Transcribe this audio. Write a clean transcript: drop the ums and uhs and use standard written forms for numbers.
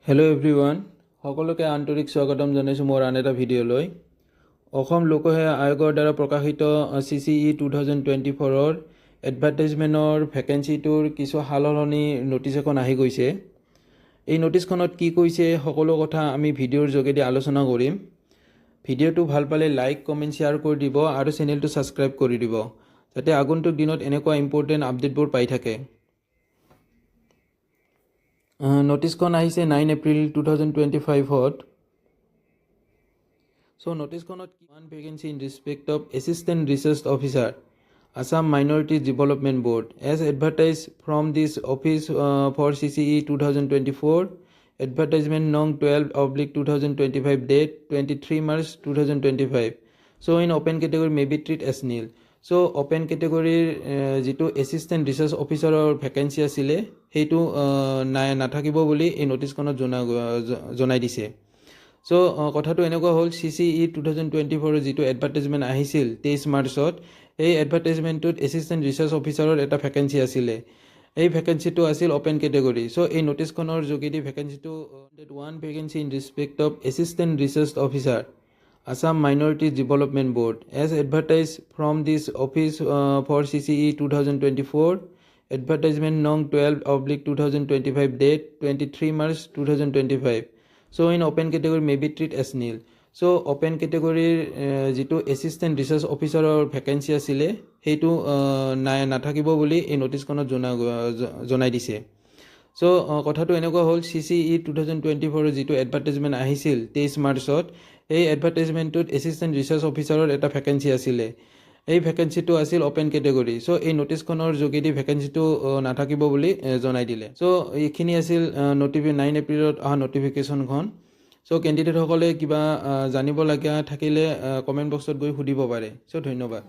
Hello' everyone, সকলোকে আন্তৰিক স্বাগতম জনাইছোঁ মোৰ আন এটা ভিডিঅ'লৈ। অসম লোকসেৱা আয়োগৰ দ্বাৰা প্ৰকাশিত CCE 2024ৰ এডভাৰটাইজমেণ্টৰ ভেকেঞ্চিটোৰ কিছু সালসলনি নটিচ এখন আহি গৈছে। এই নটিচখনত কি কৈছে সকলো কথা আমি ভিডিঅ'ৰ যোগেদি আলোচনা কৰিম। ভিডিঅ'টো ভাল পালে লাইক, কমেণ্ট, শ্বেয়াৰ কৰি দিব আৰু চেনেলটো ছাবস্ক্ৰাইব কৰি দিব, যাতে আগন্তুক দিনত এনেকুৱা ইম্পৰ্টেণ্ট আপডেটবোৰ পাই থাকে। নটিচখন আহিছে 9 এপ্ৰিল 2025ত। So নটিচখনত one vacancy in respect of Assistant Research Officer, Assam Minority Development Board, as advertised from this office for CCE 2024, advertisement nong 12/2025, date 23 March 2025. So in open category may be treated as nil. So open category যেটো assistant research অফিসাৰৰ vacancy আছিল সেইটো নাথাকিব বুলি এই নটিচখনত জনাই দিছে। So কথাটো এনেকুৱা হ'ল CCE 2024ৰ যেটো এডভাৰটাইজমেণ্ট আহিছিল 23 মাৰ্চত, এই এডভাৰটাইজমেণ্টটোত এসিস্ট্যান্ট ৰিসাৰ্চ অফিসাৰৰ এটা ভ্যাকেন্সি আছিল। এই ভ্যাকেন্সিটো আছিল ওপেন ক্যাটেগৰি। সো এই নটিচখনৰ যোগেদি ভ্যাকেন্সিটো one vacancy in respect of Assistant Research Officer, Assam Minority Development Board, as advertised from this office for CCE 2024, advertisement nong 12/2025, date 23 March 2025. So in open category may be treated as nil. So open category যেটো assistant research অফিসাৰৰ vacancy আছিল সেইটো নাথাকিব বুলি এই নটিচখনত জনাই দিছে। So কথাটো এনেকুৱা হ'ল CCE 2024ৰ যেটো এডভাৰটাইজমেণ্ট আহিছিল 23 মাৰ্চত, এই এডভাৰটাইজমেণ্টটোত এসিস্ট্যান্ট ৰিসাৰ্চ অফিসাৰৰ এটা ভ্যাকেন্সি আছিল। এই ভ্যাকেন্সিটো আছিল ওপেন ক্যাটেগৰি। সো এই নটিচখনৰ যোগেদি ভ্যাকেন্সিটো নাথাকিব বুলি জনাই দিলে। সো এইখিনি আছিল 9 এপ্ৰিলত অহা নটিফিকেশ্যনখন। সো কেণ্ডিডেটসকলে কিবা জানিব লগা থাকিলে কমেণ্ট বক্সত গৈ সুধিব পাৰে। সো ধন্যবাদ।